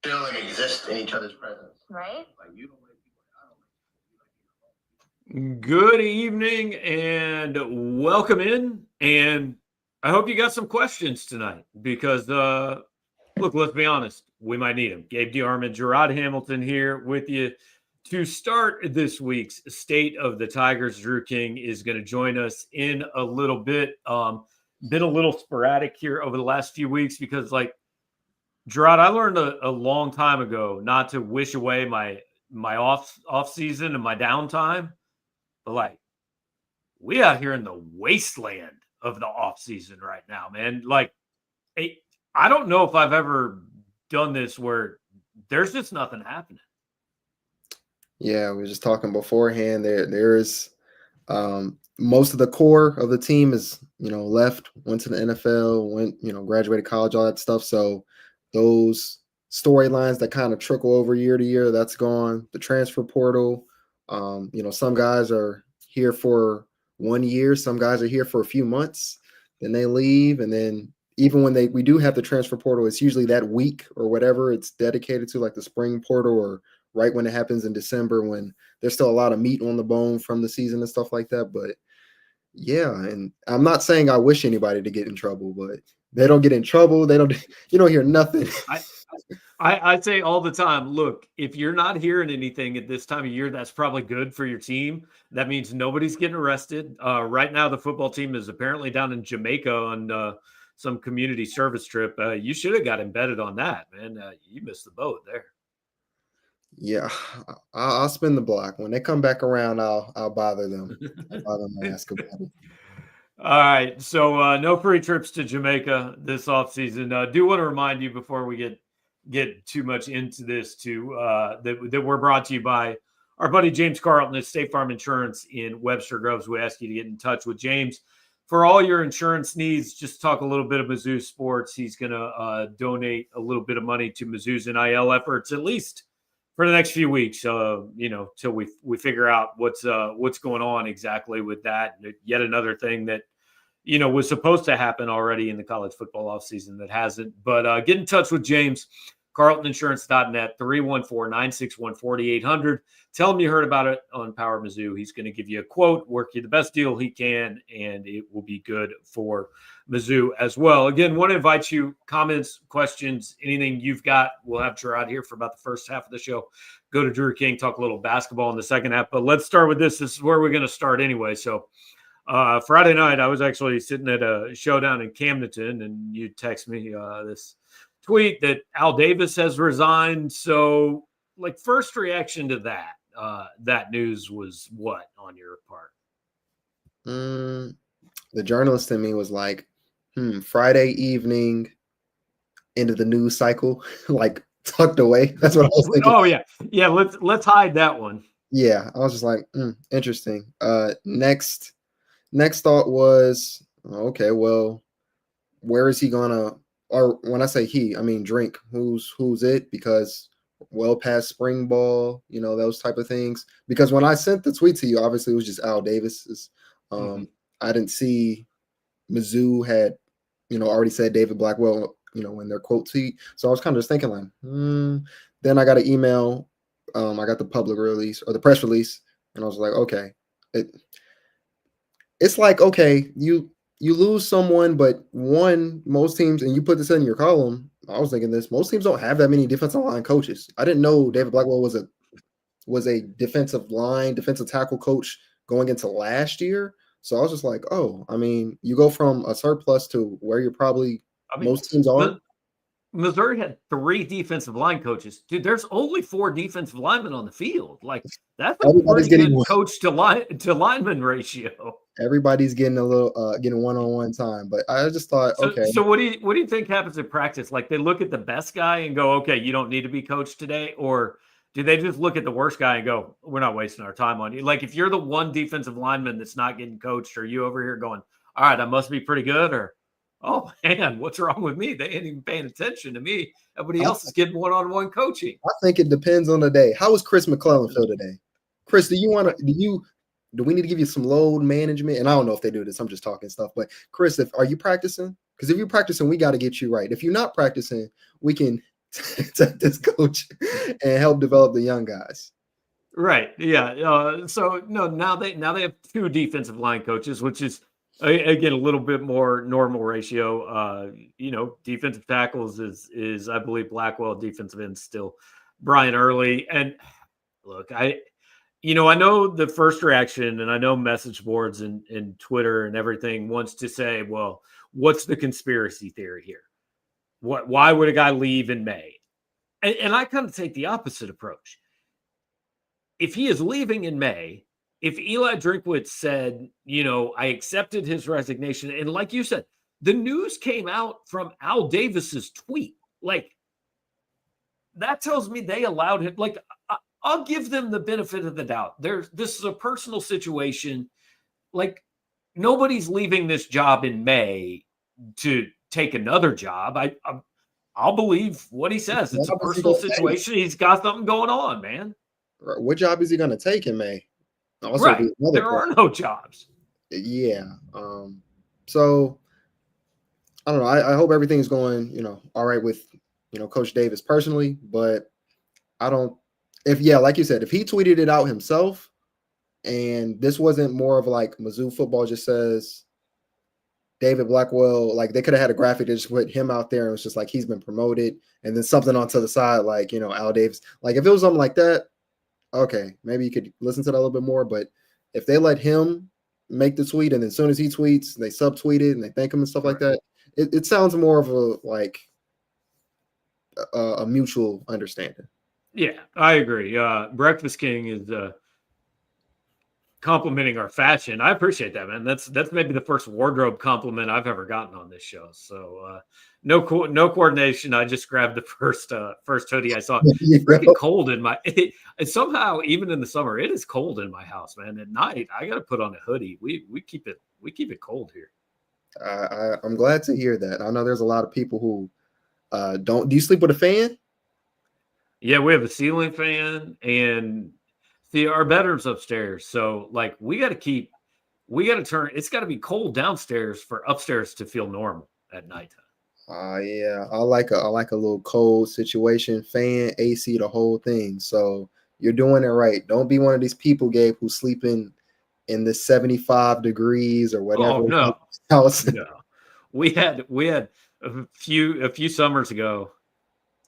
feel and exist in each other's presence. Right? Good evening and welcome in. And I hope you got some questions tonight because, look, let's be honest, we might need them. Gabe DeArmond, Jarod Hamilton here with you to start this week's State of the Tigers. Drew King is going to join us in a little bit. Been a little sporadic here over the last few weeks because, like, Jarod, I learned a long time ago not to wish away my off season and my downtime. But like, we out here in the wasteland of the off season right now, man. Like, I don't know if I've ever done this where there's just nothing happening. Yeah, we were just talking beforehand. There is most of the core of the team is left, went to the NFL, went graduated college, all that stuff. So those storylines that kind of trickle over year to year, that's gone. The transfer portal. Some guys are here for 1 year. Some guys are here for a few months. Then they leave. And then even when we do have the transfer portal, it's usually that week or whatever it's dedicated to, like the spring portal or right when it happens in December when there's still a lot of meat on the bone from the season and stuff like that. But yeah, and I'm not saying I wish anybody to get in trouble, but they don't get in trouble. You don't hear nothing. I say all the time, look, if you're not hearing anything at this time of year, that's probably good for your team. That means nobody's getting arrested. Right now, the football team is apparently down in Jamaica on some community service trip. You should have got embedded on that, man. You missed the boat there. Yeah, I'll spin the block. When they come back around, I'll bother them. I'll bother them and ask about it. All right, so no free trips to Jamaica this offseason. Do want to remind you before we get too much into this that we're brought to you by our buddy James Carlton at State Farm Insurance in Webster Groves. We ask you to get in touch with James for all your insurance needs. Just talk a little bit of Mizzou sports. He's going to donate a little bit of money to Mizzou's NIL efforts, at least for the next few weeks, till we figure out what's going on exactly with that. Yet another thing that was supposed to happen already in the college football offseason that hasn't. But get in touch with James, carltoninsurance.net, 314-961-4800. Tell him you heard about it on Power Mizzou. He's going to give you a quote, work you the best deal he can, and it will be good for Mizzou as well. Again, want to invite you, comments, questions, anything you've got. We'll have Jarod here for about the first half of the show. Go to Drew King, talk a little basketball in the second half. But let's start with this. This is where we're going to start anyway. So Friday night, I was actually sitting at a showdown in Camdenton, and you text me this tweet that Al Davis has resigned. So, like, first reaction to that news was what on your part? The journalist in me was like, Friday evening into the news cycle, like tucked away. That's what I was thinking. Oh yeah. Let's hide that one. Yeah, I was just like, interesting. Next thought was, okay, well, where is he gonna? Or when I say he, I mean drink. Who's it? Because well past spring ball, those type of things. Because when I sent the tweet to you, obviously it was just Al Davis's. I didn't see Mizzou had, already said David Blackwell, in their quote tweet. So I was kind of just thinking like, Then I got an email. I got the public release or the press release, and I was like, okay, it's like, okay, you lose someone, but most teams, and you put this in your column, I was thinking this, most teams don't have that many defensive line coaches. I didn't know David Blackwell was a defensive tackle coach going into last year. So I was just like, oh, I mean, you go from a surplus to where you're probably most teams are. Missouri had 3 defensive line coaches. Dude, there's only 4 defensive linemen on the field. Like, that's a pretty good coach to lineman ratio. Everybody's getting a little getting one-on-one time, but I just thought, okay. So what do you think happens in practice? Like, they look at the best guy and go, okay, you don't need to be coached today, or do they just look at the worst guy and go, we're not wasting our time on you? Like, if you're the one defensive lineman that's not getting coached, are you over here going, all right, I must be pretty good, or oh man, what's wrong with me? They ain't even paying attention to me. Everybody else is getting one-on-one coaching. I think it depends on the day. How was Chris McClellan feel today? Chris, do we need to give you some load management? And I don't know if they do this. I'm just talking stuff. But Chris, are you practicing? Because if you're practicing, we got to get you right. If you're not practicing, we can take this coach and help develop the young guys. Right. Yeah. So no, now they have two defensive line coaches, which is again a little bit more normal ratio. Defensive tackles is I believe Blackwell, defensive end still Brian Early. And look, I know the first reaction, and I know message boards and Twitter and everything wants to say, well, what's the conspiracy theory here? Why would a guy leave in May? And I kind of take the opposite approach. If he is leaving in May, if Eli Drinkwitz said, I accepted his resignation, and like you said, the news came out from Al Davis's tweet. Like, that tells me they allowed him. Like, I'll give them the benefit of the doubt. This is a personal situation. Like, nobody's leaving this job in May to take another job. I'll believe what he says. It's a personal situation. He's got something going on, man. What job is he going to take in May? Also, right. There are no jobs. Yeah. So I don't know. I hope everything's going, all right with, Coach Davis personally, but like you said, if he tweeted it out himself and this wasn't more of like Mizzou football just says David Blackwell, like they could have had a graphic that just put him out there and it was just like he's been promoted and then something onto the side, like, Al Davis. Like if it was something like that, okay, maybe you could listen to that a little bit more. But if they let him make the tweet and then as soon as he tweets, they subtweet it and they thank him and stuff like that, it sounds more of a mutual understanding. Yeah, I agree. Breakfast King is complimenting our fashion. I appreciate that, man. That's maybe the first wardrobe compliment I've ever gotten on this show. So no coordination. I just grabbed the first hoodie I saw. It's freaking cold in my. Somehow, even in the summer, it is cold in my house, man. At night, I got to put on a hoodie. We keep it cold here. I'm glad to hear that. I know there's a lot of people who don't. Do you sleep with a fan? Yeah, we have a ceiling fan, and see our bedroom's upstairs. So like we got to turn. It's got to be cold downstairs for upstairs to feel normal at nighttime. Yeah, I like a little cold situation, fan, AC, the whole thing. So you're doing it right. Don't be one of these people, Gabe, who's sleeping in the 75 degrees or whatever. Oh no, house. No. We had a few summers ago,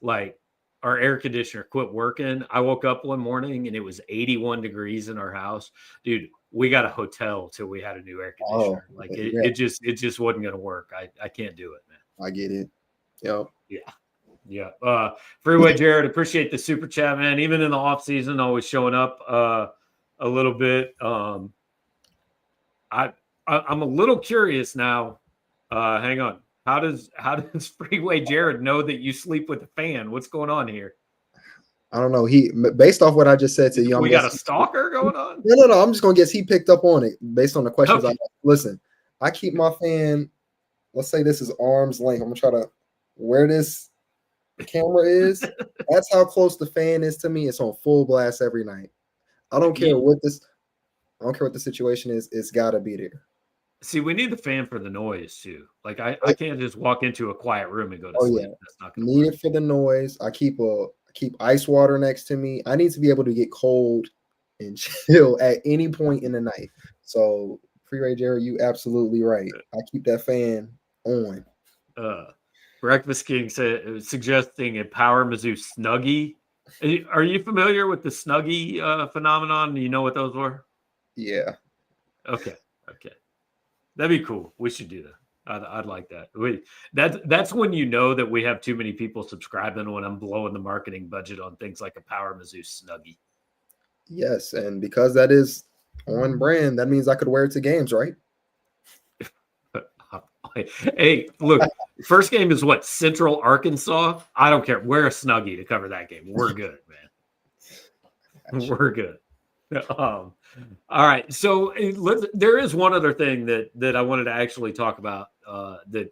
like our air conditioner quit working. I woke up one morning and it was 81 degrees in our house. Dude, we got a hotel till we had a new air conditioner. It just wasn't going to work. I can't do it, man. I get it. Yep. Yeah. Freeway Jared, appreciate the super chat, man. Even in the off season, always showing up a little bit. I'm a little curious now. Hang on. How does Freeway Jared know that you sleep with a fan? What's going on here? I don't know. He, based off what I just said to you, we got a stalker going on. No. I'm just gonna guess he picked up on it based on the questions. Okay. Listen, I keep my fan. Let's say this is arm's length. I'm gonna try to where this camera is. That's how close the fan is to me. It's on full blast every night. I don't care what the situation is. It's gotta be there. See, we need the fan for the noise too. Like I can't just walk into a quiet room and go to sleep. Yeah. That's not gonna need work. It for the noise. I keep ice water next to me. I need to be able to get cold and chill at any point in the night. So, Freeway Jared, you absolutely right. I keep that fan on. Breakfast King suggesting a Power Mizzou Snuggie. Are you familiar with the Snuggie phenomenon? Do you know what those were? Yeah. Okay. That'd be cool. We should do that. I'd like that. That's when you know that we have too many people subscribing, when I'm blowing the marketing budget on things like a Power Mizzou Snuggie. Yes, and because that is on brand, that means I could wear it to games, right? Hey, look, first game is what? Central Arkansas? I don't care. Wear a Snuggie to cover that game. We're good, man. We're good. All right. So there is one other thing that I wanted to actually talk about that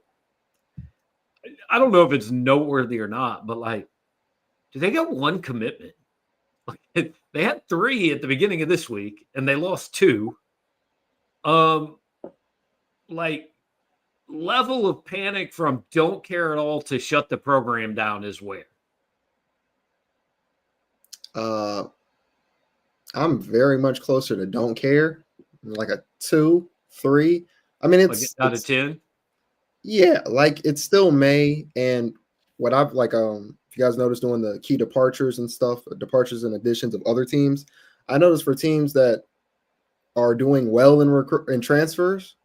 I don't know if it's noteworthy or not, but like, do they got one commitment? Like, they had 3 at the beginning of this week and they lost 2. Like, level of panic from don't care at all to shut the program down is where? Uh, I'm very much closer to don't care, like a 2, 3. I mean, Like out of 10? yeah, like it's still May, and what I've if you guys notice doing the key departures and stuff, departures and additions of other teams, I noticed for teams that are doing well in transfers,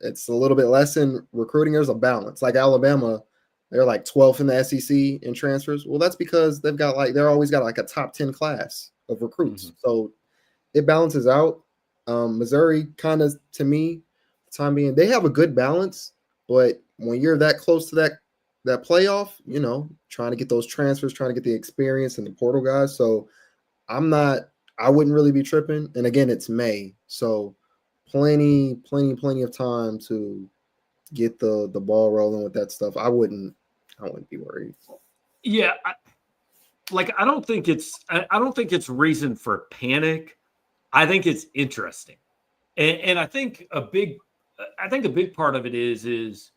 it's a little bit less in recruiting. There's a balance. Like Alabama, they're like 12th in the SEC in transfers. Well, that's because they're always got like a top 10 class of recruits. So it balances out. Missouri kind of, to me, time being, they have a good balance, but when you're that close to that playoff, trying to get those transfers, trying to get the experience and the portal guys. So I wouldn't really be tripping. And again, it's May, so plenty of time to get the ball rolling with that stuff. I wouldn't be worried. Yeah, I don't think it's reason for panic. I think it's interesting, and I think a big part of it is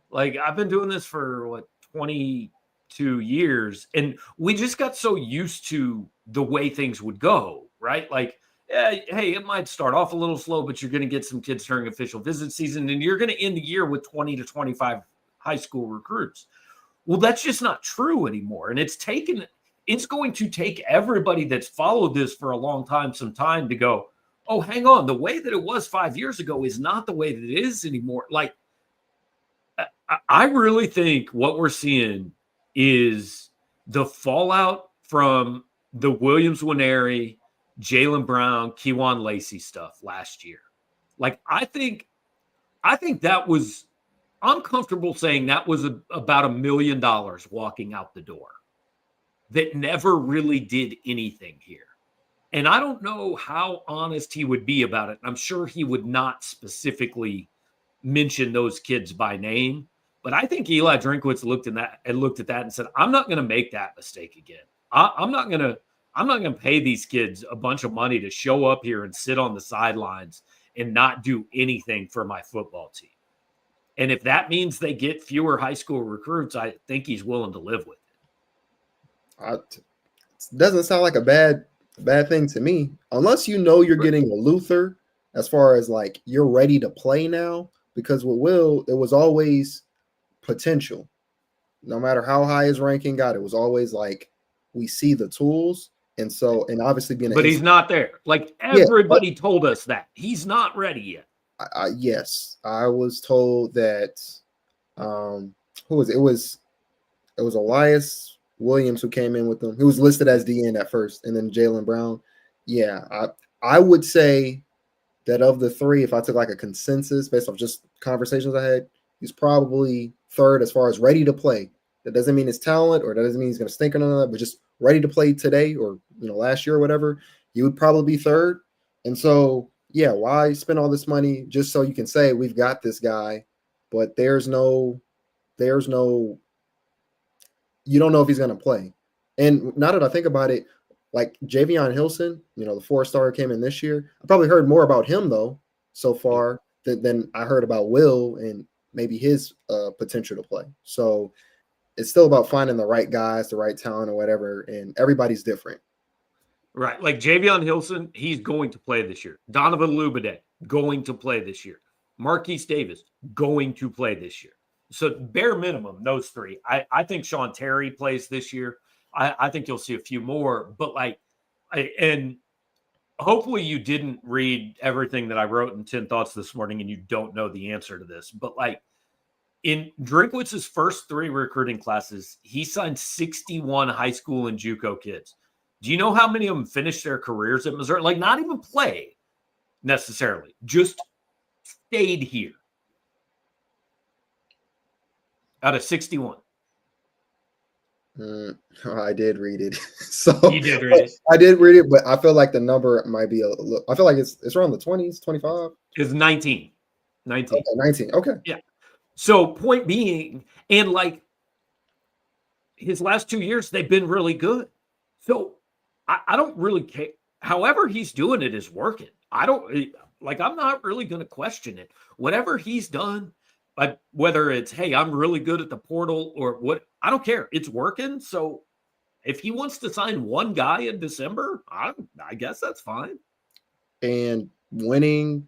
like I've been doing this for 22 years, and we just got so used to the way things would go, right? Like, hey, it might start off a little slow, but you're going to get some kids during official visit season, and you're going to end the year with 20 to 25 high school recruits. Well, that's just not true anymore, and it's going to take everybody that's followed this for a long time some time to go, oh, hang on, the way that it was 5 years ago is not the way that it is anymore. Like, I really think what we're seeing is the fallout from the Williams-Nwaneri, Jaylen Brown, Kewan Lacey stuff last year. Like, I think that was, I'm comfortable saying that was about $1 million walking out the door that never really did anything here. And I don't know how honest he would be about it. I'm sure he would not specifically mention those kids by name. But I think Eli Drinkwitz looked at that and said, I'm not going to make that mistake again. I'm not going to pay these kids a bunch of money to show up here and sit on the sidelines and not do anything for my football team. And if that means they get fewer high school recruits, I think he's willing to live with it. It doesn't sound like a bad thing to me, unless you're getting a Luther as far as like you're ready to play now. Because with Will, it was always potential. No matter how high his ranking got, it was always like we see the tools. And so, and obviously but he's not there. Like everybody told us that he's not ready yet. Yes, I was told that. Who was it? It was Elias Williams who came in with them. He was listed as DN at first, and then Jaylen Brown. Yeah, I would say that of the three, if I took like a consensus based off just conversations I had, he's probably third as far as ready to play. That doesn't mean his talent, or that doesn't mean he's going to stink or none of that, but just ready to play today or last year or whatever. He would probably be third. And so, yeah, why spend all this money just so you can say we've got this guy, but there's no, you don't know if he's going to play. And now that I think about it, like Javion Hilson, the 4-star came in this year. I probably heard more about him though so far than I heard about Will and maybe his potential to play. So it's still about finding the right guys, the right talent or whatever. And everybody's different. Right. Like Javion Hilson, he's going to play this year. Donovan Lubade, going to play this year. Marquise Davis, going to play this year. So bare minimum, those three. I think Sean Terry plays this year. I think you'll see a few more. But and hopefully you didn't read everything that I wrote in 10 Thoughts this morning and you don't know the answer to this. But in Drinkwitz's first 3 recruiting classes, he signed 61 high school and JUCO kids. Do you know how many of them finished their careers at Missouri? Like, not even play necessarily, just stayed here. Out of 61. I did read it. So you did read it. I did read it, but I feel like the number might be I feel like it's around the 20s, 25. It's 19. 19. Okay, 19. Okay. Yeah. So point being, and his last 2 years, they've been really good. So I don't really care. However he's doing it is working. I'm not really going to question it. Whatever he's done, whether it's, hey, I'm really good at the portal or what, I don't care. It's working. So If he wants to sign one guy in December, I guess that's fine. And winning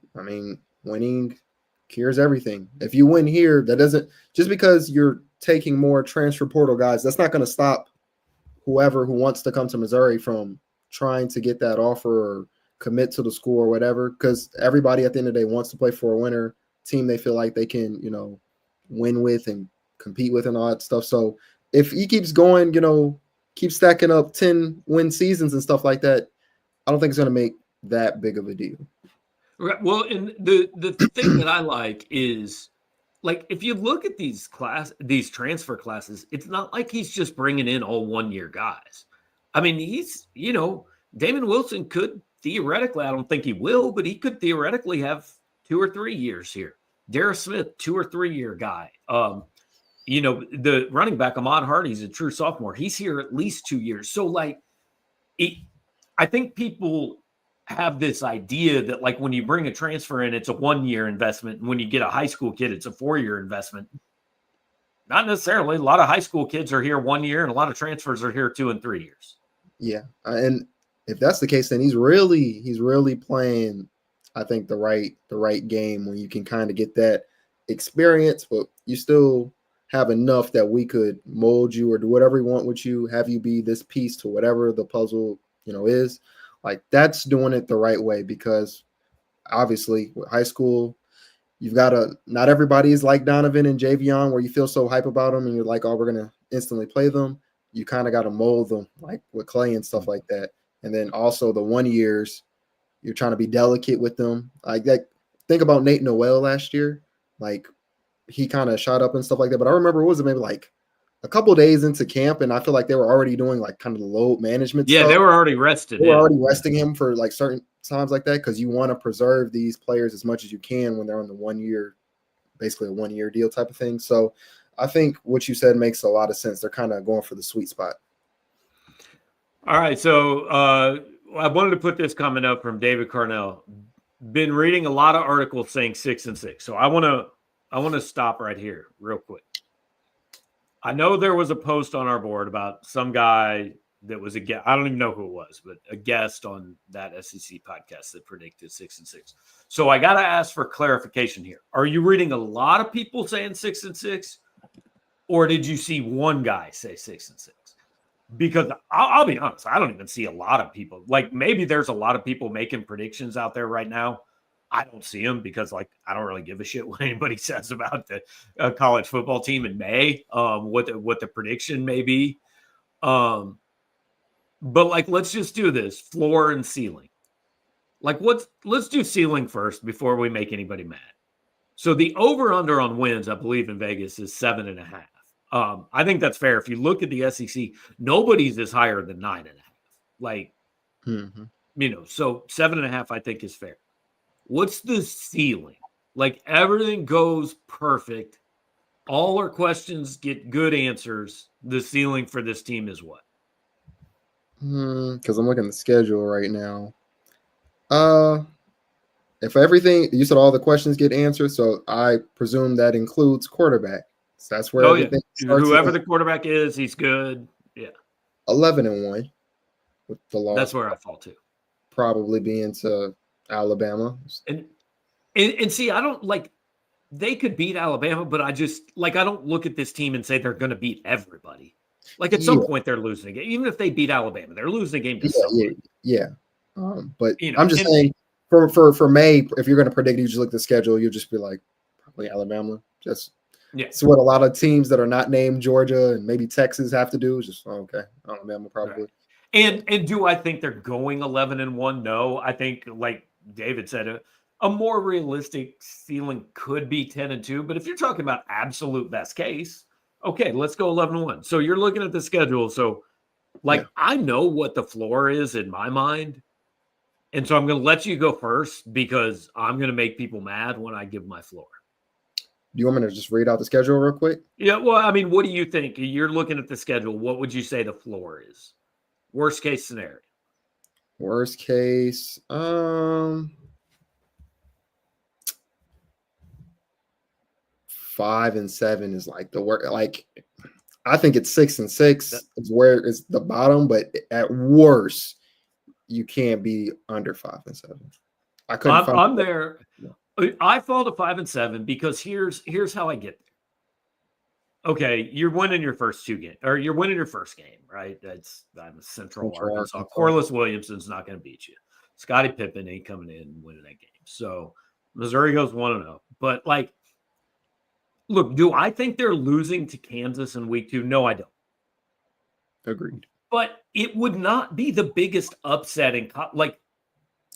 cures everything. If you win here, that doesn't just because you're taking more transfer portal guys, that's not going to stop whoever who wants to come to Missouri from trying to get that offer or commit to the school or whatever. Because everybody at the end of the day wants to play for a winner team they feel like they can, win with and compete with and all that stuff. So if he keeps going, keep stacking up 10 win seasons and stuff like that, I don't think it's going to make that big of a deal. Right. Well, and the thing that I like is, like, if you look at these transfer classes, it's not like he's just bringing in all 1 year guys. I mean, he's, Damon Wilson could theoretically, I don't think he will, but he could theoretically have 2 or 3 years here. Darius Smith, 2 or 3 year guy. The running back, Ahmad Hardy's a true sophomore. He's here at least 2 years. So, like, I think people have this idea that, like, when you bring a transfer in, it's a 1 year investment. And when you get a high school kid, it's a 4 year investment. Not necessarily. A lot of high school kids are here 1 year and a lot of transfers are here 2 and 3 years. Yeah. And if that's the case, then he's really playing, I think, the right game when you can kind of get that experience, but you still have enough that we could mold you or do whatever we want with you, have you be this piece to whatever the puzzle, is. Like, that's doing it the right way, because obviously with high school, you've got to, not everybody is like Donovan and Javion where you feel so hype about them and you're like, oh, we're going to instantly play them. You kind of got to mold them, like with Clay and stuff like that. And then also the 1 years, you're trying to be delicate with them. Like that. Think about Nate Noel last year. Like, he kind of shot up and stuff like that. But I remember, what was it, maybe like a couple of days into camp, and I feel like they were already doing like kind of the load management stuff. They were already rested. They were already resting him for like certain times like that, because you want to preserve these players as much as you can when they're on the 1 year, basically a 1 year deal type of thing. So I think what you said makes a lot of sense. They're kind of going for the sweet spot. All right. So I wanted to put this comment up from David Carnell. Been reading a lot of articles saying 6-6. So I want to stop right here real quick. I know there was a post on our board about some guy that was I don't even know who it was, but a guest on that SEC podcast that predicted 6-6. So I got to ask for clarification here. Are you reading a lot of people saying 6-6, or did you see one guy say 6-6? Because I'll be honest, I don't even see a lot of people. Like, maybe there's a lot of people making predictions out there right now. I don't see them because, like, I don't really give a shit what anybody says about the college football team in May, what the prediction may be. But, like, let's just do this floor and ceiling. Like, let's do ceiling first before we make anybody mad. So the over-under on wins, I believe, in Vegas is 7.5. I think that's fair. If you look at the SEC, nobody's is higher than 9.5. Like, so 7.5, I think, is fair. What's the ceiling? Like, everything goes perfect. All our questions get good answers. The ceiling for this team is what? Because I'm looking at the schedule right now. If everything, you said all the questions get answered, so I presume that includes quarterback. So that's where everything starts. Whoever the quarterback is, he's good. Yeah. 11-1 with the loss. That's where I fall to. Probably being to Alabama. And see, I don't like, they could beat Alabama, but I just, like, I don't look at this team and say they're going to beat everybody. Like, at some point they're losing a game. Even if they beat Alabama, they're losing a game to someone. Yeah. But I'm just saying, for May, if you're going to predict, you just look at the schedule, you'll just be like, probably Alabama. It's what a lot of teams that are not named Georgia and maybe Texas have to do. Is just, okay, Alabama probably. Right. And do I think they're going 11-1? No. I think, like David said, a more realistic ceiling could be 10-2. But if you're talking about absolute best case, okay, let's go 11-1. So you're looking at the schedule. So, like, I know what the floor is in my mind. And so I'm going to let you go first because I'm going to make people mad when I give my floor. Do you want me to just read out the schedule real quick? Yeah, well, I mean, what do you think? You're looking at the schedule. What would you say the floor is? Worst case scenario. Worst case, 5-7 is like the work. Like, I think it's 6-6 is where it's the bottom, but at worst, you can't be under 5-7. I couldn't find. I'm there. I fall to 5-7 because here's how I get there. Okay, you're winning your first 2 games, or you're winning your first game, right? I'm a Central Arkansas. Corliss Williamson's not going to beat you. Scottie Pippen ain't coming in and winning that game. So Missouri goes 1-0. But like, look, do I think they're losing to Kansas in week 2? No, I don't. Agreed. But it would not be the biggest upset in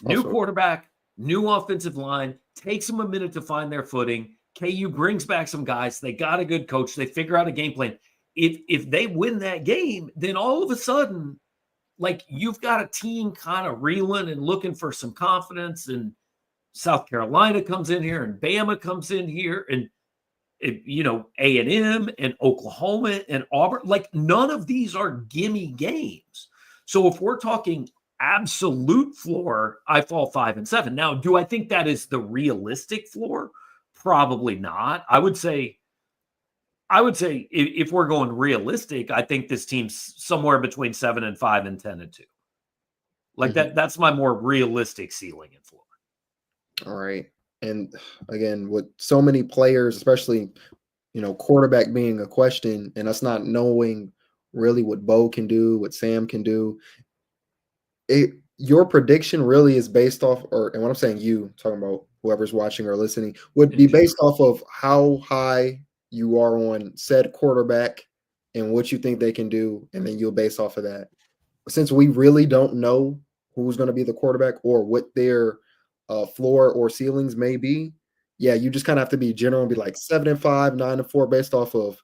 new quarterback, new offensive line, takes them a minute to find their footing. KU brings back some guys. They got a good coach. They figure out a game plan. If they win that game, then all of a sudden, like, you've got a team kind of reeling and looking for some confidence. And South Carolina comes in here, and Bama comes in here, and A&M and Oklahoma and Auburn. Like, none of these are gimme games. So if we're talking absolute floor, I fall 5-7. Now, do I think that is the realistic floor? Probably not. I would say if we're going realistic, I think this team's somewhere between 7-5 and 10-2. Like that's my more realistic ceiling and floor. All right. And again, with so many players, especially, quarterback being a question and us not knowing really what Bo can do, what Sam can do, your prediction really is based off, and when I'm saying you, talking about whoever's watching or listening, would be based off of how high you are on said quarterback and what you think they can do, and then you'll base off of that. Since we really don't know who's going to be the quarterback or what their floor or ceilings may be, yeah, you just kind of have to be general and be like 7-5, 9-4 based off of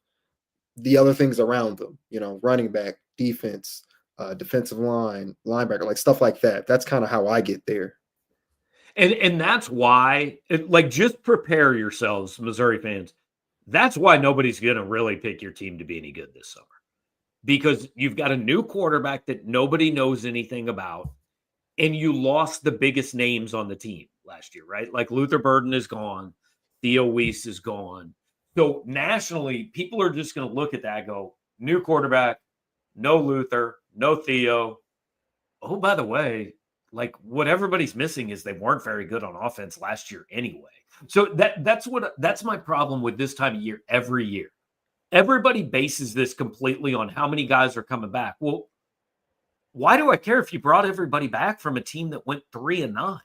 the other things around them, running back, defense, defensive line, linebacker, like stuff like that. That's kind of how I get there. And that's why, just prepare yourselves, Missouri fans. That's why nobody's going to really pick your team to be any good this summer. Because you've got a new quarterback that nobody knows anything about, and you lost the biggest names on the team last year, right? Like Luther Burden is gone. Theo Weiss is gone. So nationally, people are just going to look at that and go, new quarterback, no Luther, no Theo. Oh, by the way, like what everybody's missing is they weren't very good on offense last year anyway. So that's my problem with this time of year every year. Everybody bases this completely on how many guys are coming back. Well, why do I care if you brought everybody back from a team that went 3-9?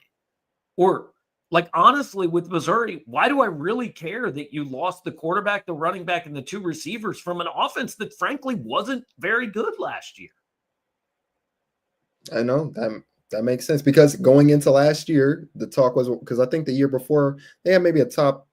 Or like, honestly, with Missouri, why do I really care that you lost the quarterback, the running back, and the 2 receivers from an offense that frankly wasn't very good last year? I know that makes sense, because going into last year, the talk was, because I think the year before they had maybe a top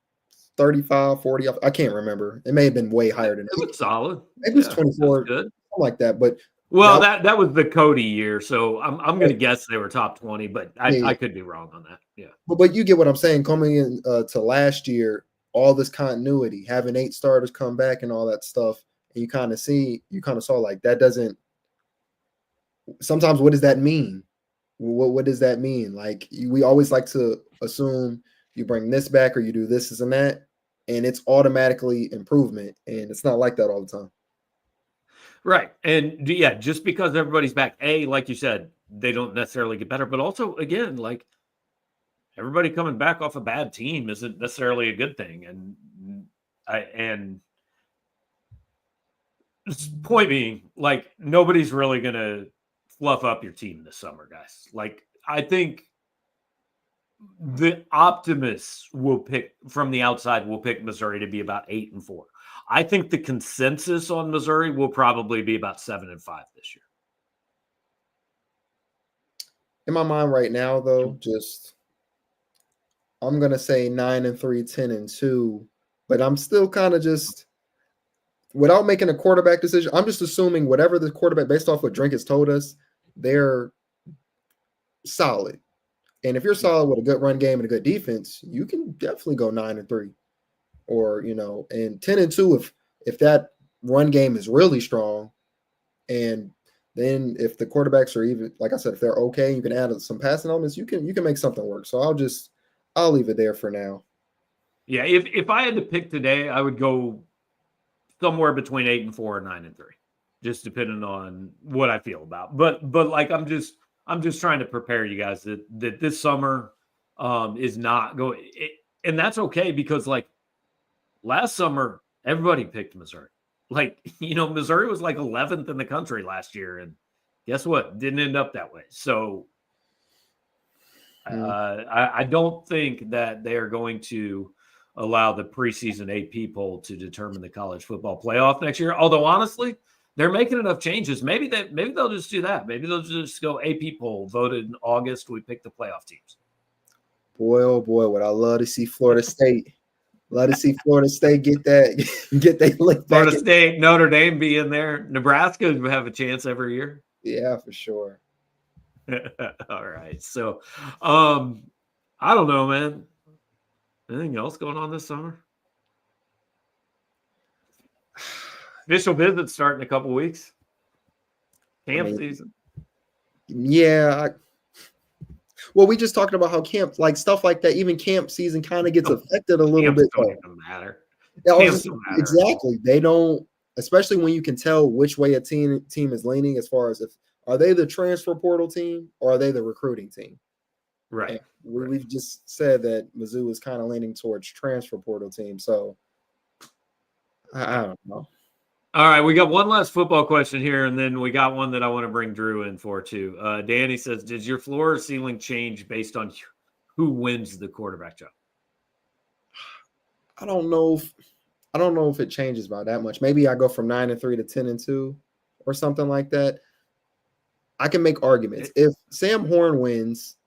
35, 40. I can't remember. It may have been way higher than it. It was solid. Maybe it was 24, good. Something like that. But well, that was the Cody year, so I'm going to guess they were top 20, but I could be wrong on that. Yeah, but you get what I'm saying. Coming in to last year, all this continuity, having 8 starters come back and all that stuff, and you kind of saw like that doesn't. Sometimes, what does that mean? What does that mean? Like, we always like to assume you bring this back or you do this and that, and it's automatically improvement, and it's not like that all the time. Right. And yeah, just because everybody's back, like you said, they don't necessarily get better. But also, again, like, everybody coming back off a bad team isn't necessarily a good thing. And point being, like, nobody's really going to fluff up your team this summer, guys. Like, I think the optimists will pick from the outside will pick Missouri to be about 8-4. I think the consensus on Missouri will probably be about 7-5 this year. In my mind right now, though, I'm gonna say 9-3, 10-2, but I'm still kind of just, without making a quarterback decision, I'm just assuming whatever the quarterback, based off what Drink has told us, they're solid. And if you're solid with a good run game and a good defense, you can definitely go 9-3, or and 10-2 if that run game is really strong, and then if the quarterbacks are even, like I said, if they're okay, you can add some passing elements. You can make something work. So I'll leave it there for now. Yeah, if I had to pick today, I would go somewhere between 8-4 and 9-3, just depending on what I feel about. But like I'm just trying to prepare you guys that this summer is not going, and that's okay because like last summer everybody picked Missouri. Like Missouri was like 11th in the country last year, and guess what? Didn't end up that way. So I don't think that they are going to allow the preseason AP poll to determine the college football playoff next year. Although honestly, they're making enough changes. Maybe they'll just do that. Maybe they'll just go AP poll, voted in August. We pick the playoff teams. Boy, oh boy, would I love to see Florida State. Love to see Florida State get their lick back. Florida State, Notre Dame be in there. Nebraska would have a chance every year. Yeah, for sure. All right. So I don't know, man. Anything else going on this summer? Official visits start in a couple weeks. Camp season. Yeah. Well, we just talked about how camp, like stuff like that, even camp season kind of gets affected a little bit. Don't even matter. Exactly. They don't, especially when you can tell which way a team is leaning as far as are they the transfer portal team or are they the recruiting team? Right. We've just said that Mizzou is kind of leaning towards transfer portal team. So I don't know. All right, we got one last football question here, and then we got one that I want to bring Drew in for too. Danny says, "Does your floor or ceiling change based on who wins the quarterback job?" I don't know if it changes by that much. Maybe I go from 9-3 to 10-2 or something like that. I can make arguments. If Sam Horn wins,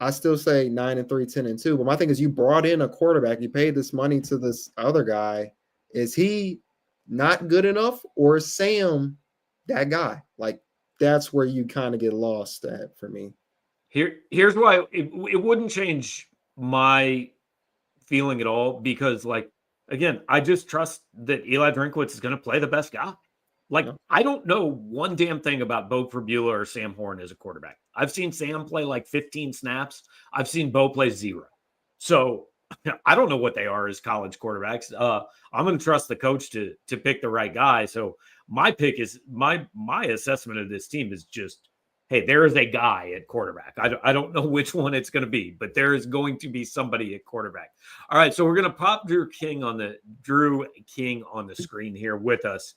I still say 9-3, 10-2. But my thing is, you brought in a quarterback, you paid this money to this other guy. Is he not good enough, or is Sam that guy? Like, that's where you kind of get lost at for me. Here's why it wouldn't change my feeling at all, because like, again, I just trust that Eli Drinkwitz is going to play the best guy. Like, I don't know one damn thing about Bo Prabula or Sam Horn as a quarterback. I've seen Sam play like 15 snaps. I've seen Bo play 0. So I don't know what they are as college quarterbacks. I'm going to trust the coach to pick the right guy. So my pick is my assessment of this team is just, hey, there is a guy at quarterback. I don't know which one it's going to be, but there is going to be somebody at quarterback. All right, so we're going to pop Drew King on the screen here with us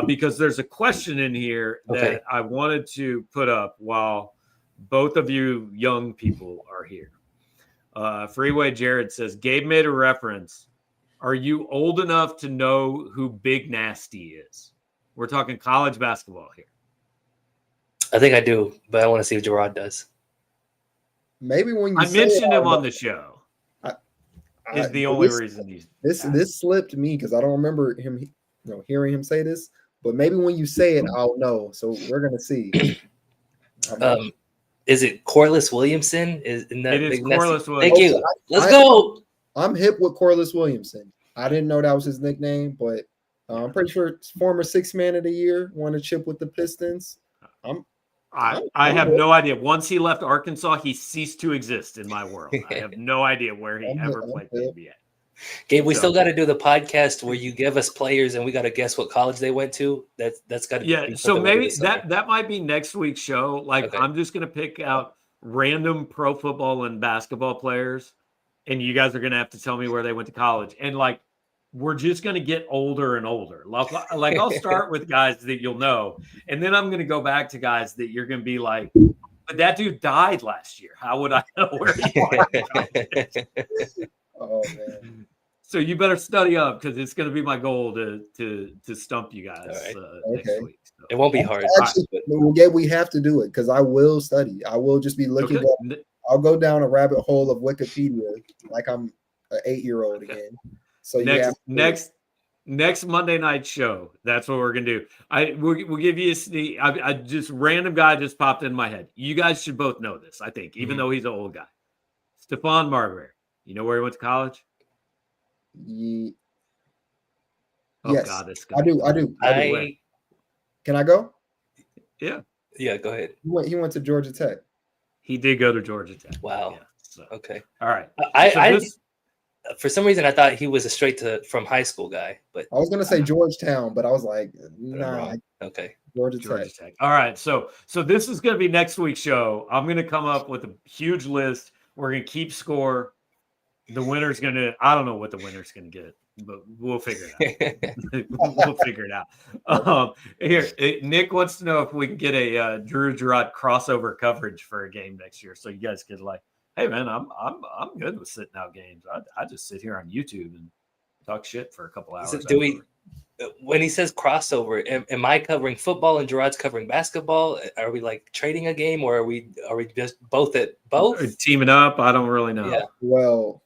because there's a question in here that I wanted to put up while both of you young people are here. Freeway Jared says, Gabe made a reference. Are you old enough to know who Big Nasty is? We're talking college basketball here. I think I do, but I want to see what Jarod does. Maybe when you I mentioned him on the show. Is the only reason this slipped me because I don't remember him, hearing him say this. But maybe when you say it, I'll know. So we're gonna see. Is it Corliss Williamson? It is Corliss Williamson. Thank you. Let's go. I'm hip with Corliss Williamson. I didn't know that was his nickname, but I'm pretty sure it's former 6th man of the year, won a chip with the Pistons. I have no idea. Once he left Arkansas, he ceased to exist in my world. I have no idea where he ever played the NBA. Gabe, we still got to do the podcast where you give us players and we got to guess what college they went to. That's got to be so maybe that might be next week's show. Like, I'm just going to pick out random pro football and basketball players, and you guys are going to have to tell me where they went to college. And like, we're just going to get older and older. Like I'll start with guys that you'll know, and then I'm going to go back to guys that you're going to be like, but that dude died last year. How would I know where he went? Oh man! So you better study up because it's going to be my goal to stump you guys next week. So. It won't be hard. We have to do it because I will study. I will just be looking. Okay. I'll go down a rabbit hole of Wikipedia like I'm an 8-year-old again. So next Monday night show, that's what we're gonna do. We'll give you a sneak. I just random guy just popped in my head. You guys should both know this, I think, even though he's an old guy. Stephon Marbury. You know where he went to college? Yes. God, I do. Can I go? Yeah. Yeah, go ahead. He went to Georgia Tech. He did go to Georgia Tech. Wow. Yeah, so. Okay. All right. for some reason I thought he was a straight from high school guy, but I was gonna say Georgetown, but I was like, I'm nah, wrong. Okay. Georgia Georgia Tech. Tech. All right. So this is going to be next week's show. I'm going to come up with a huge list. We're going to keep score. The winner's going to, I don't know what the winner's going to get, but we'll figure it out. We'll figure it out. Here, Nick wants to know if we can get a Drew Jarod crossover coverage for a game next year. So you guys could like, hey man, I'm good with sitting out games. I just sit here on YouTube and talk shit for a couple hours. So when he says crossover, am I covering football and Jarod's covering basketball? Are we like trading a game, or are we just both at both? Teaming up? I don't really know. Yeah. Well,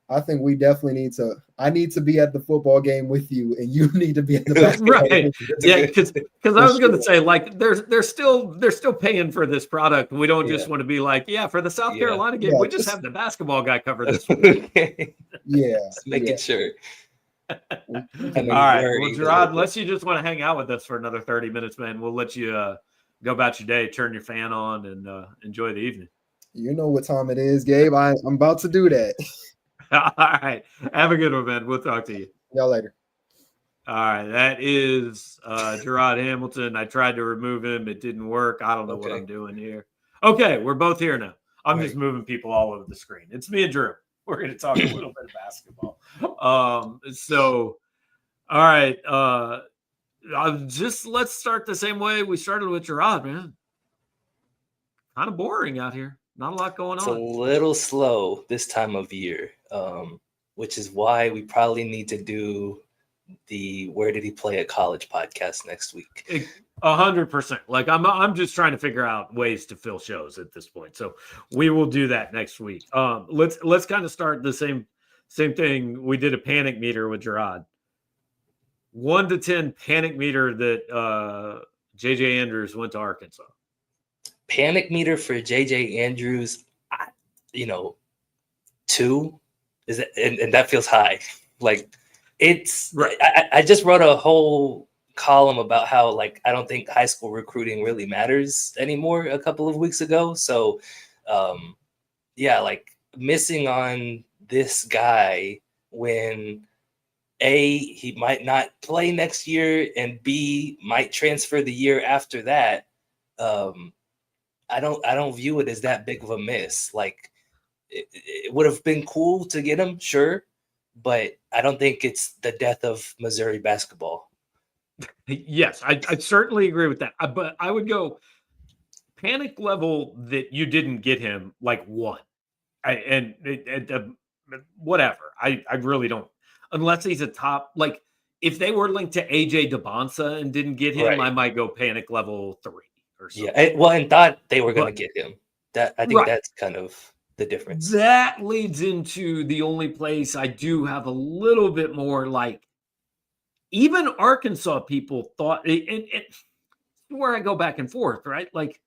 I think we definitely need to. I need to be at the football game with you, and you need to be at the basketball Right. game. Yeah, because I was going to say, like, they're still paying for this product. We don't just want to be like, yeah, for the South Carolina game, we just have the basketball guy cover this one. Yeah, Just making sure. All right. Well, Jarod, unless you just want to hang out with us for another 30 minutes, man, we'll let you go about your day, turn your fan on, and enjoy the evening. You know what time it is, Gabe. I'm about to do that. All right. Have a good one, man. We'll talk to you. Y'all later. All right. That is Jarod Hamilton. I tried to remove him. It didn't work. I don't know what I'm doing here. Okay. We're both here now. I'm just moving people all over the screen. It's me and Drew. We're going to talk a little bit of basketball. So, all right. Let's start the same way we started with Jarod, man. Kind of boring out here. Not a lot going on. It's a little slow this time of year, which is why we probably need to do the Where Did He Play at College podcast next week. 100%. Like I'm just trying to figure out ways to fill shows at this point. So we will do that next week. Let's kind of start the same thing. We did a panic meter with Jarod. 1 to 10 panic meter that JJ Andrews went to Arkansas. Panic meter for JJ Andrews, 2 is that, and that feels high. Like it's right. I just wrote a whole column about how like I don't think high school recruiting really matters anymore a couple of weeks ago. So like missing on this guy when A, he might not play next year, and B, might transfer the year after that. I don't view it as that big of a miss. Like it would have been cool to get him, sure, but I don't think it's the death of Missouri basketball. Yes, I certainly agree with that. But I would go panic level that you didn't get him like 1. Whatever. I really don't, unless he's a top, like if they were linked to AJ DeBonsa and didn't get him, right, I might go panic level 3 or something. Yeah, and thought they were going to get him. That I think that's kind of the difference. That leads into the only place I do have a little bit more like, even Arkansas people thought, and where I go back and forth, right? Like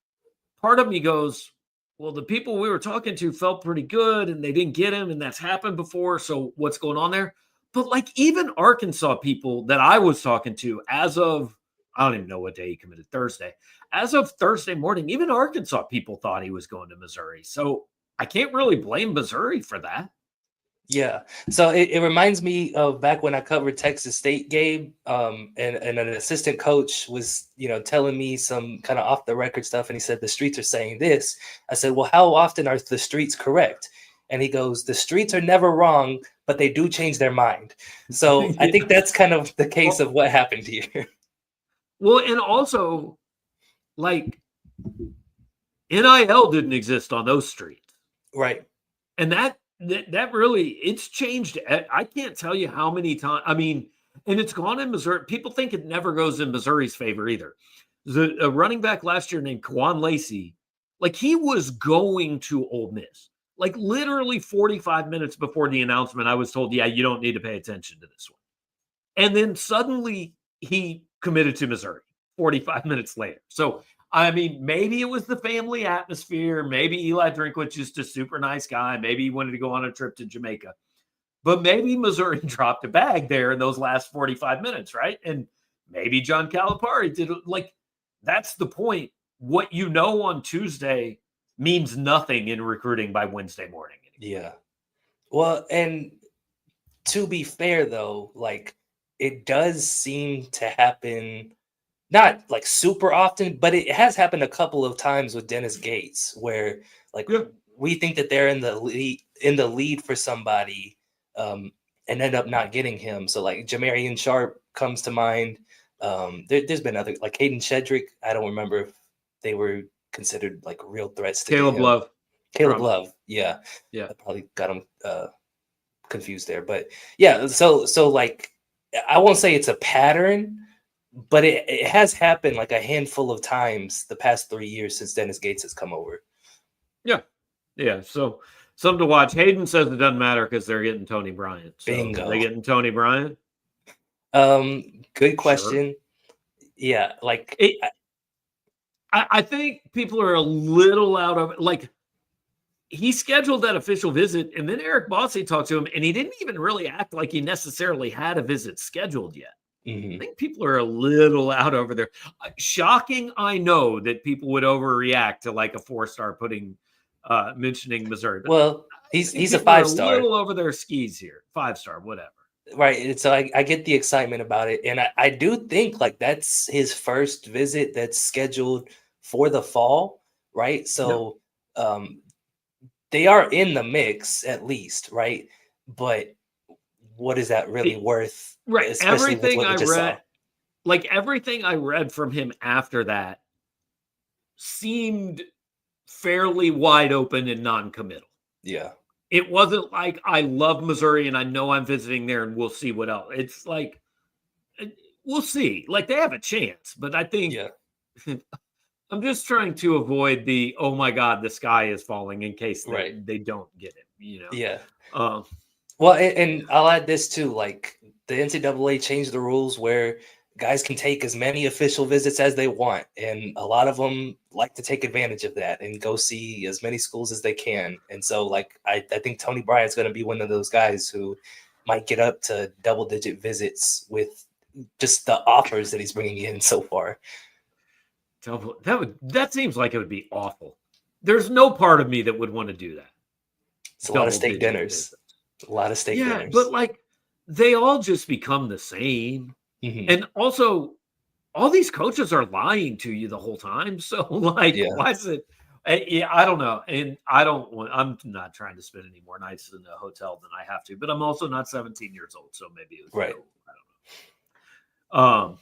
part of me goes, well, the people we were talking to felt pretty good and they didn't get him, and that's happened before. So what's going on there? But like even Arkansas people that I was talking to as of, I don't even know what day he committed, Thursday. As of Thursday morning, even Arkansas people thought he was going to Missouri. So I can't really blame Missouri for that. Yeah. So it reminds me of back when I covered Texas State, Gabe, and an assistant coach was, telling me some kind of off the record stuff. And he said, the streets are saying this. I said, well, how often are the streets correct? And he goes, the streets are never wrong, but they do change their mind. So I think that's kind of the case of what happened here. Well, and also like NIL didn't exist on those streets. Right. And that really, it's changed. I can't tell you how many times. I mean, and it's gone in Missouri. People think it never goes in Missouri's favor either. There's a running back last year named Kwan Lacey. Like he was going to Ole Miss. Like literally 45 minutes before the announcement, I was told, yeah, you don't need to pay attention to this one. And then suddenly he committed to Missouri 45 minutes later. So, I mean, maybe it was the family atmosphere. Maybe Eli Drinkwitz is just a super nice guy. Maybe he wanted to go on a trip to Jamaica. But maybe Missouri dropped a bag there in those last 45 minutes, right? And maybe John Calipari did. Like, that's the point. What you know on Tuesday means nothing in recruiting by Wednesday morning. Yeah. Well, and to be fair though, like it does seem to happen not like super often, but it has happened a couple of times with Dennis Gates where like Yeah. we think that they're in the lead for somebody and end up not getting him. So like Jamarian Sharp comes to mind. There's been other like Hayden Shedrick. I don't remember if they were considered like real threats to Caleb get him. Love. Caleb Probably. Love, yeah. Yeah. I probably got him confused there, but yeah. So like I won't say it's a pattern, but it has happened like a handful of times the past 3 years since Dennis Gates has come over. Yeah. So something to watch. Hayden says it doesn't matter because they're getting Tony Bryant. So Bingo. Are they getting Tony Bryant? Good question. Yeah, like I think people are a little out of like he scheduled that official visit, and then Eric Bossy talked to him, and he didn't even really act like he necessarily had a visit scheduled yet. I think people are a little out over there. Shocking, I know that people would overreact to like a 4-star mentioning Missouri. But well, he's a people are 5-star. A little over their skis here. 5-star, whatever. Right. And so I get the excitement about it. And I do think like that's his first visit that's scheduled for the fall. Right. So they are in the mix at least. Right. But what is that really worth? Right. Especially Everything with what I we just read, saw. like everything I read from him after that seemed fairly wide open and non-committal. Yeah. It wasn't like I love Missouri and I know I'm visiting there and we'll see what else. It's like we'll see. Like they have a chance, but I think I'm just trying to avoid the oh my god, the sky is falling in case they don't get it. You know. Yeah. Well, and I'll add this too. Like the NCAA changed the rules where guys can take as many official visits as they want, and a lot of them like to take advantage of that and go see as many schools as they can. And so, like, I think Tony Bryant's going to be one of those guys who might get up to double-digit visits with just the offers that he's bringing in so far. That seems like it would be awful. There's no part of me that would want to do that. It's a lot of steak dinners. A lot of steak dinners. Yeah, but like they all just become the same. And also, all these coaches are lying to you the whole time. So, like, why is it? Yeah, I don't know. And I'm not trying to spend any more nights in a hotel than I have to, but I'm also not 17 years old. So maybe it was right. I don't know.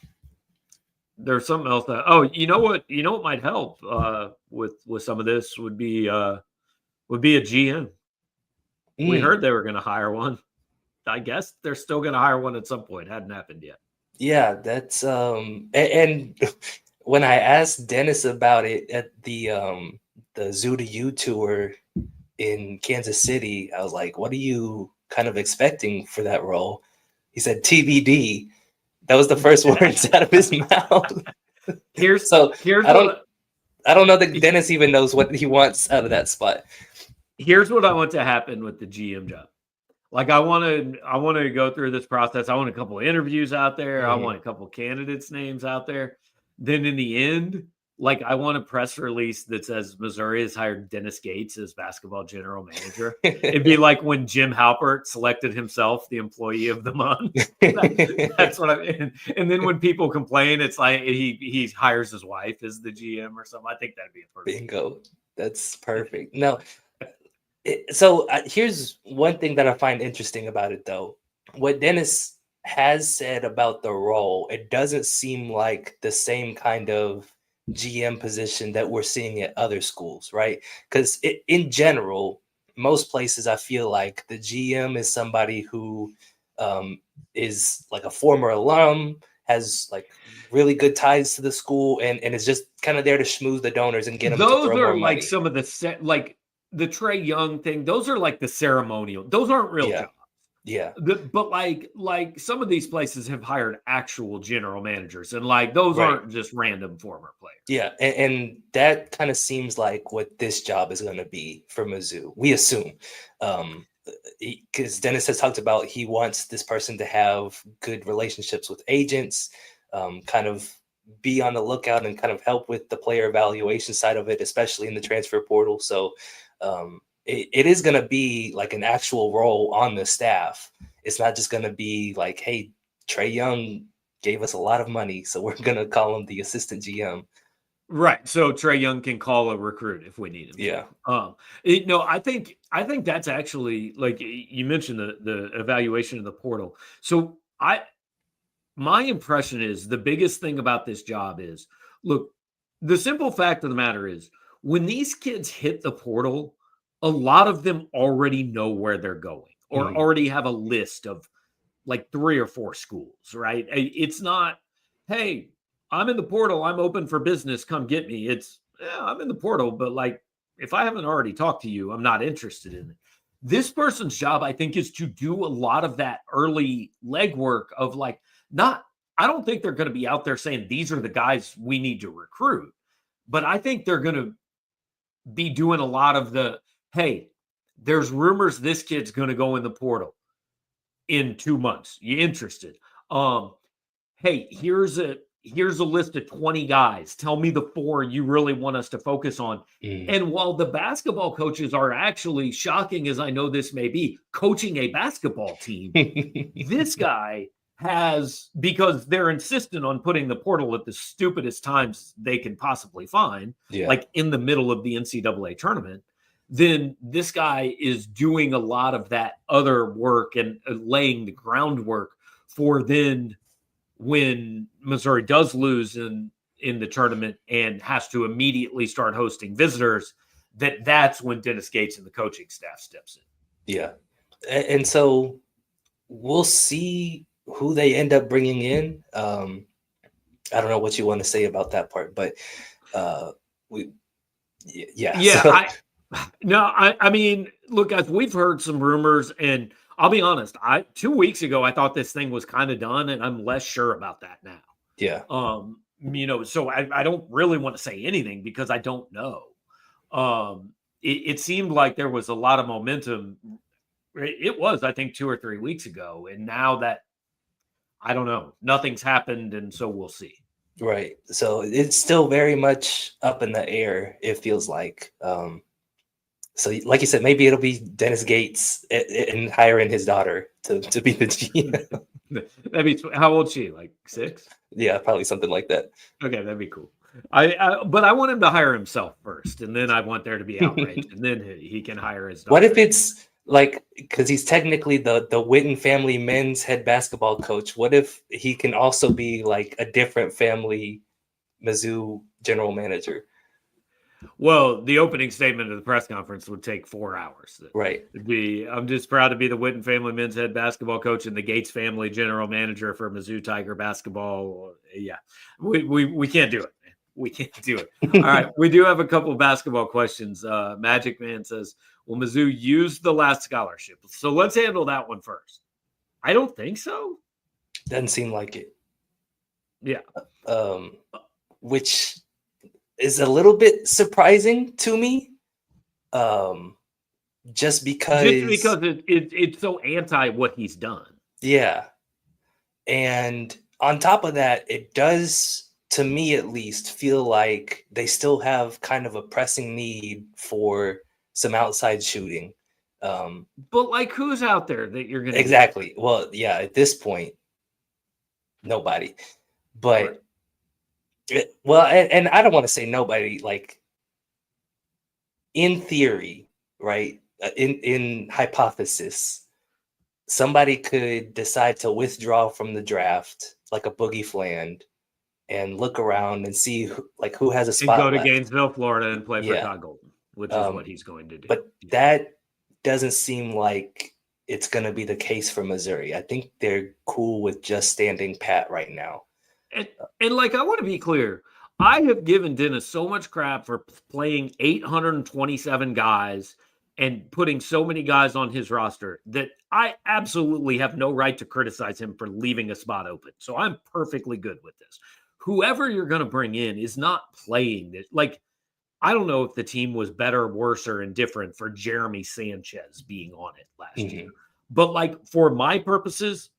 There's something else that, you know what might help with some of this would be a GM. We heard they were going to hire one. I guess they're still going to hire one at some point. Hadn't happened yet. Yeah, that's and when I asked Dennis about it at the Zoo to You tour in Kansas City, I was like, "What are you kind of expecting for that role?" He said, "TBD." That was the first words out of his mouth. I don't know that Dennis even knows what he wants out of that spot. Here's what I want to happen with the GM job. Like I want to go through this process. I want a couple of interviews out there. I want a couple of candidates' names out there. Then in the end, like I want a press release that says Missouri has hired Dennis Gates as basketball general manager. It'd be like when Jim Halpert selected himself the employee of the month. That's what I mean. And then when people complain, it's like he hires his wife as the GM or something. I think that'd be a perfect bingo. That's perfect. No. So here's one thing that I find interesting about it, though. What Dennis has said about the role, it doesn't seem like the same kind of GM position that we're seeing at other schools, right? Because in general, most places I feel like the GM is somebody who is like a former alum, has like really good ties to the school, and is just kind of there to schmooze the donors and get them to throw more money. Those are like some of the the Trae Young thing, those are like the ceremonial. Those aren't real jobs. Yeah. But like some of these places have hired actual general managers, and like those aren't just random former players. Yeah, and that kind of seems like what this job is going to be for Mizzou. We assume, because Dennis has talked about he wants this person to have good relationships with agents, kind of be on the lookout and kind of help with the player evaluation side of it, especially in the transfer portal. So it is going to be like an actual role on the staff. It's not just going to be like, hey, Trae Young gave us a lot of money, so we're going to call him the assistant GM. Right. So Trae Young can call a recruit if we need him. Yeah. No, I think that's actually, like you mentioned, the evaluation of the portal. So my impression is the biggest thing about this job is, look, the simple fact of the matter is when these kids hit the portal, a lot of them already know where they're going or already have a list of like 3 or 4 schools, right? It's not, hey, I'm in the portal, I'm open for business, come get me. It's, I'm in the portal, but like, if I haven't already talked to you, I'm not interested in it. This person's job, I think, is to do a lot of that early legwork of like, I don't think they're going to be out there saying, these are the guys we need to recruit. But I think they're going to be doing a lot of the, hey, there's rumors this kid's going to go in the portal in 2 months. You interested? Hey, here's a list of 20 guys. Tell me the 4 you really want us to focus on. And while the basketball coaches are actually, shocking as I know this may be, coaching a basketball team, this guy has, because they're insistent on putting the portal at the stupidest times they can possibly find, like in the middle of the NCAA tournament, then this guy is doing a lot of that other work and laying the groundwork for then when Missouri does lose in the tournament and has to immediately start hosting visitors, that's when Dennis Gates and the coaching staff steps in. Yeah. And so we'll see who they end up bringing in. I don't know what you want to say about that part, but I mean, look, guys, we've heard some rumors, and I'll be honest, 2 weeks ago, I thought this thing was kind of done, and I'm less sure about that now. Yeah. So I don't really want to say anything because I don't know. It seemed like there was a lot of momentum. It was, I think, 2 or 3 weeks ago. And now that, I don't know, nothing's happened. And so we'll see. Right. So it's still very much up in the air, it feels like. So like you said, maybe it'll be Dennis Gates and hiring his daughter to be the GM. That'd be, how old is she? Like 6? Yeah, probably something like that. Okay, that'd be cool. But I want him to hire himself first, and then I want there to be outrage, and then he can hire his daughter. What if it's like, because he's technically the Witten family men's head basketball coach, what if he can also be like a different family Mizzou general manager? Well, the opening statement of the press conference would take 4 hours. Right. I'm just proud to be the Witten family men's head basketball coach and the Gates family general manager for Mizzou Tiger basketball. Yeah, we can't do it. We can't do it. All right. We do have a couple of basketball questions. Magic Man says, will Mizzou use the last scholarship? So let's handle that one first. I don't think so. Doesn't seem like it. Yeah. Which is a little bit surprising to me. Just because it's so anti what he's done. Yeah. And on top of that, it does, to me at least, feel like they still have kind of a pressing need for some outside shooting. But like, who's out there that you're going to exactly? Well, yeah, at this point, nobody. But and I don't want to say nobody. Like, in theory, right? In hypothesis, somebody could decide to withdraw from the draft, like a Boogie Fland, and look around and see who has a spot. And go to left. Gainesville, Florida, and play for Todd Golden, which is what he's going to do. But that doesn't seem like it's going to be the case for Missouri. I think they're cool with just standing pat right now. And like, I want to be clear. I have given Dennis so much crap for playing 827 guys and putting so many guys on his roster that I absolutely have no right to criticize him for leaving a spot open. So I'm perfectly good with this. Whoever you're going to bring in is not playing this. Like, I don't know if the team was better, worse, or indifferent for Jeremy Sanchez being on it last year. But like, for my purposes,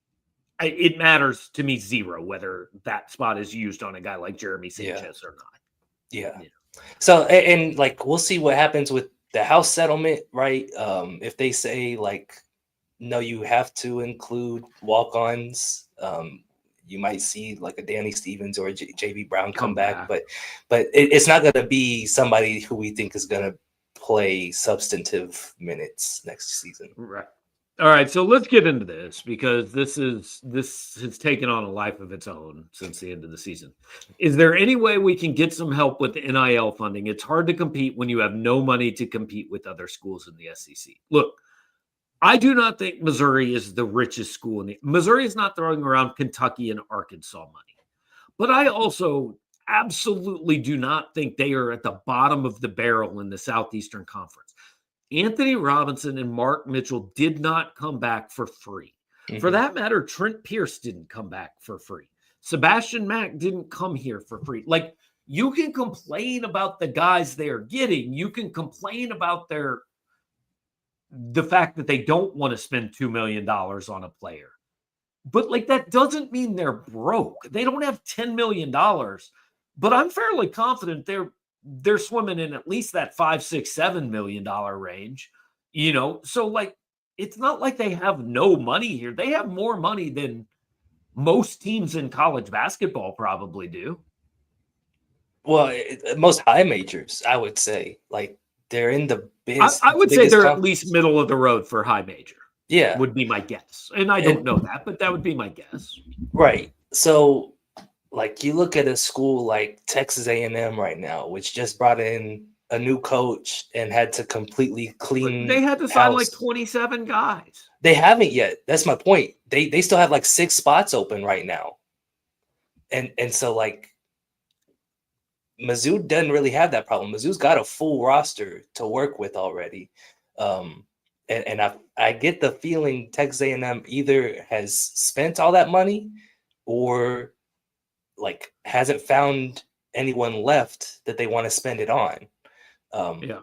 it matters to me zero whether that spot is used on a guy like Jeremy Sanchez or not. Yeah. So, and like, we'll see what happens with the house settlement, right? If they say like, no, you have to include walk-ons, you might see like a Danny Stevens or a JB Brown come back, but it's not going to be somebody who we think is going to play substantive minutes next season. Right. All right, so let's get into this because this has taken on a life of its own since the end of the season. Is there any way we can get some help with the NIL funding? It's hard to compete when you have no money to compete with other schools in the SEC. Look, I do not think Missouri is the richest school in the Missouri is not throwing around Kentucky and Arkansas money. But I also absolutely do not think they are at the bottom of the barrel in the Southeastern Conference. Anthony Robinson and Mark Mitchell did not come back for free. Mm-hmm. For that matter, Trent Pierce didn't come back for free. Sebastian Mack didn't come here for free. Like, you can complain about the guys they're getting. You can complain about the fact that they don't want to spend $2 million on a player. But like, that doesn't mean they're broke. They don't have $10 million, but I'm fairly confident they're swimming in at least that $5, $6, $7 million range, So like, it's not like they have no money here. They have more money than most teams in college basketball probably do. Well, most high majors, I would say, like, they're in the biggest. I would say they're at least middle of the road for high major. Yeah, would be my guess, and I don't know that, but that would be my guess. Right. So, like, you look at a school like Texas A&M right now, which just brought in a new coach and had to completely clean. They had to sign like 27 guys. They haven't yet. That's my point. They still have like 6 spots open right now, and so like, Mizzou doesn't really have that problem. Mizzou's got a full roster to work with already. And I get the feeling Texas A&M either has spent all that money or like hasn't found anyone left that they want to spend it on.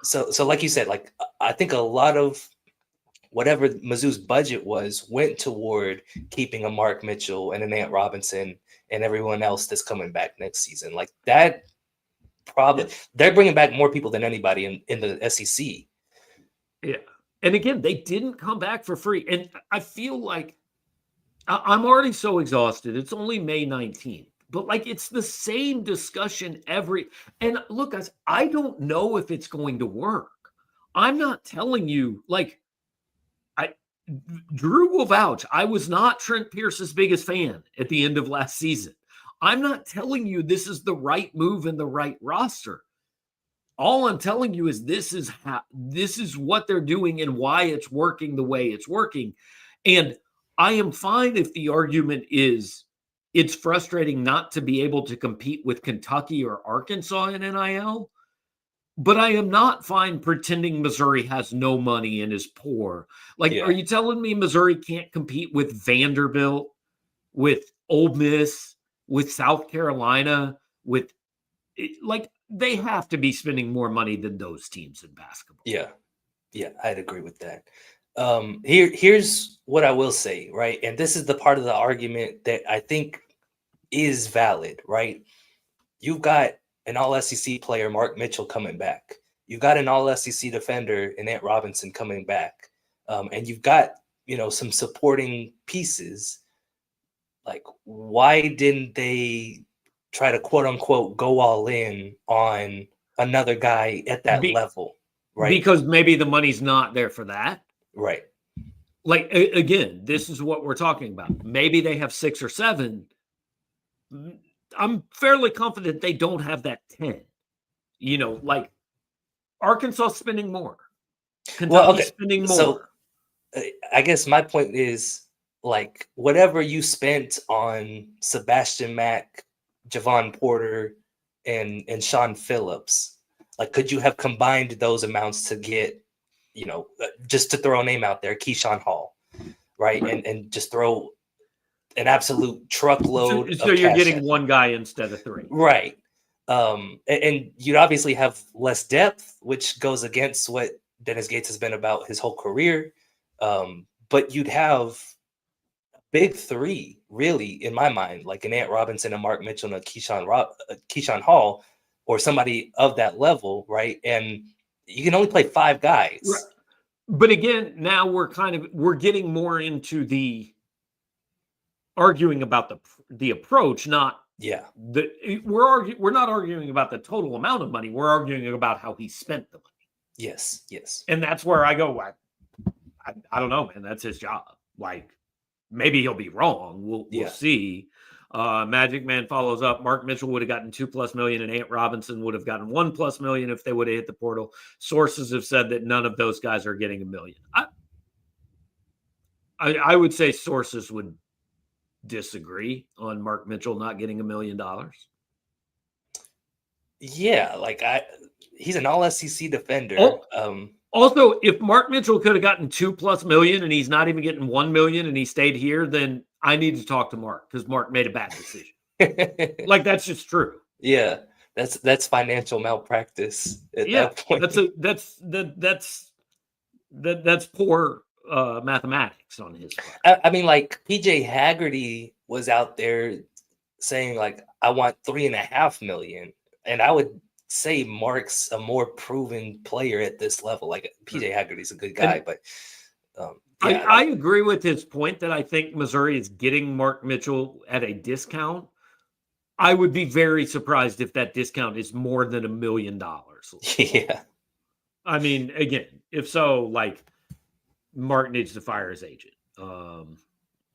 So like you said, like, I think a lot of whatever Mizzou's budget went toward keeping a Mark Mitchell and an Ant Robinson and everyone else that's coming back next season. Like, that probably they're bringing back more people than anybody in the SEC. Yeah. And again, they didn't come back for free. And I feel like I'm already so exhausted. It's only May 19th. But like, it's the same discussion and look, guys, I don't know if it's going to work. I'm not telling you, like, Drew will vouch. I was not Trent Pierce's biggest fan at the end of last season. I'm not telling you this is the right move and the right roster. All I'm telling you is this is what they're doing and why it's working the way it's working. And I am fine if the argument is it's frustrating not to be able to compete with Kentucky or Arkansas in NIL, but I am not fine pretending Missouri has no money and is poor. Like, Are you telling me Missouri can't compete with Vanderbilt, with Ole Miss, with South Carolina, they have to be spending more money than those teams in basketball. Yeah, I'd agree with that. Here's what I will say, right? And this is the part of the argument that I think is valid, right? You've got an all-SEC player, Mark Mitchell, coming back. You've got an all-SEC defender, Ant Robinson, coming back. And you've got, some supporting pieces. Like, why didn't they try to quote unquote go all in on another guy at that level? Right. Because maybe the money's not there for that. Right. Like, again, this is what we're talking about. Maybe they have 6 or 7. I'm fairly confident they don't have that 10. Like, Arkansas spending more. Kentucky spending more. So I guess my point is, like, whatever you spent on Sebastian Mack, Javon Porter, and Sean Phillips, like, could you have combined those amounts to get, just to throw a name out there, Keyshawn Hall, right? And just throw an absolute truckload. So you're getting one guy instead of 3, right? And you'd obviously have less depth, which goes against what Dennis Gates has been about his whole career. But you'd have big 3, really, in my mind, like an Ant Robinson, a Mark Mitchell, and a Keyshawn Hall, or somebody of that level, right? And you can only play 5 guys. Right. But again, now we're getting more into the arguing about the approach, not we're not arguing about the total amount of money. We're arguing about how he spent the money. Yes. And that's where I go, I don't know, man. That's his job. Like, maybe he'll be wrong. We'll see. Magic Man follows up. Mark Mitchell would have gotten $2+ million, and Ant Robinson would have gotten $1+ million if they would have hit the portal. Sources have said that none of those guys are getting $1 million. I would say sources would disagree on Mark Mitchell not getting $1 million. Yeah, like he's an all SEC defender. Also, if Mark Mitchell could have gotten $2+ million and he's not even getting $1 million and he stayed here, then I need to talk to Mark because Mark made a bad decision. Like, that's just true. Yeah, that's financial malpractice at that point. That's poor mathematics on his part. I mean, like, PJ Haggerty was out there saying, like, I want $3.5 million, and I would say Mark's a more proven player at this level. Like, PJ Haggerty's a good guy, but I agree with his point that I think Missouri is getting Mark Mitchell at a discount. I would be very surprised if that discount is more than $1 million. Yeah. I mean, again, if so, like, Mark needs to fire his agent. I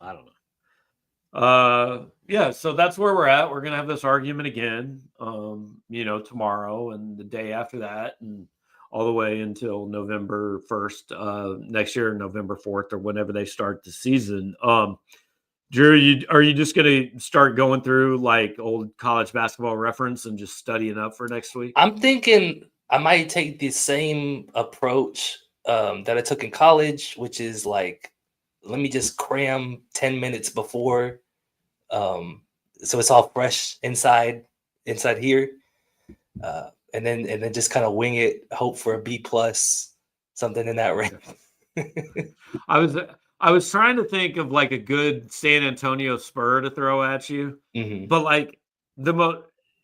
don't know. Yeah, so that's where we're at. We're going to have this argument again, tomorrow and the day after that, and all the way until November 1st next year, November 4th, or whenever they start the season. Drew, are you just going to start going through like old college basketball reference and just studying up for next week? I'm thinking I might take the same approach that I took in college, which is like, let me just cram 10 minutes before, so it's all fresh inside here, and then just kind of wing it, hope for a B+, something in that range. I was trying to think of like a good San Antonio Spur to throw at you, but like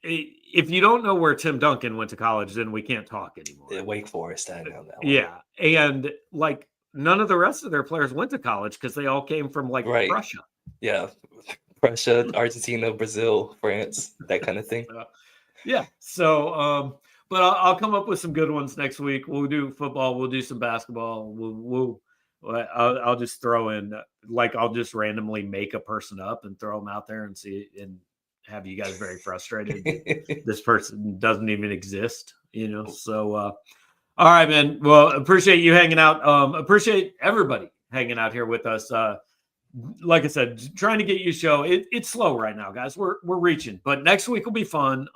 if you don't know where Tim Duncan went to college, then we can't talk anymore. Wake Forest, I know that one. Yeah, and like none of the rest of their players went to college because they all came from like Russia. Yeah, Russia, Argentina, Brazil, France, that kind of thing. Yeah. So, but I'll come up with some good ones next week. We'll do football. We'll do some basketball. I'll just throw in, like, I'll just randomly make a person up and throw them out there and see, and have you guys very frustrated. This person doesn't even exist, So, all right, man. Well, appreciate you hanging out. Appreciate everybody hanging out here with us. Like I said, trying to get you a show. It's slow right now, guys. We're reaching, but next week will be fun.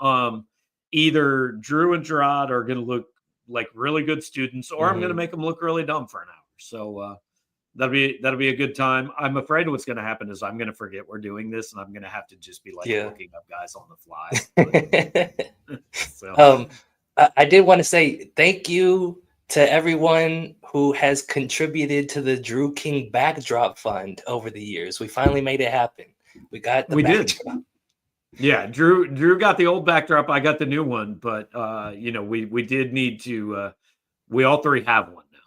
Either Drew and Jarod are going to look like really good students, or I'm going to make them look really dumb for an hour. So that'll be a good time. I'm afraid what's going to happen is I'm going to forget we're doing this, and I'm going to have to just be like looking up guys on the fly. So. I did want to say thank you to everyone who has contributed to the Drew King Backdrop Fund over the years. We finally made it happen. We got the backdrop. Yeah, Drew got the old backdrop. I got the new one, but we did need to. We all three have one now.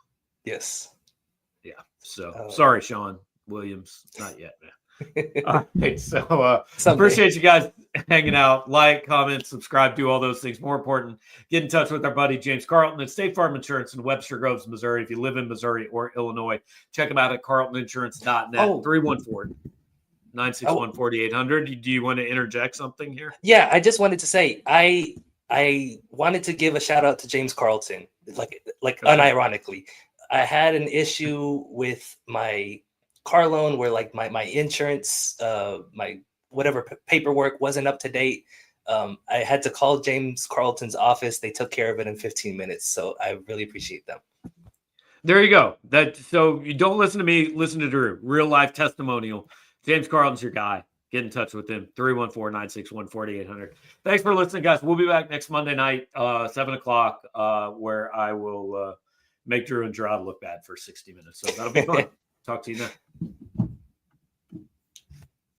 Yes. Yeah. So sorry, Sean Williams, not yet, man. All right, so appreciate you guys hanging out. Like, comment, subscribe, do all those things. More important, get in touch with our buddy James Carlton at State Farm Insurance in Webster Groves, Missouri. If you live in Missouri or Illinois, check them out at carltoninsurance.net. 314-961-4800. Do you want to interject something here? Yeah, I just wanted to say I wanted to give a shout out to James Carlton, like unironically. I had an issue with my car loan where like my insurance, my whatever paperwork wasn't up to date. I had to call James Carlton's office. They took care of it in 15 minutes. So I really appreciate them. There you go. So you don't listen to me, listen to Drew. Real life testimonial. James Carlton's your guy. Get in touch with him. 314-961-4800. Thanks for listening, guys. We'll be back next Monday night, 7:00, where I will make Drew and Jarod look bad for 60 minutes. So that'll be fun. Talk to you then.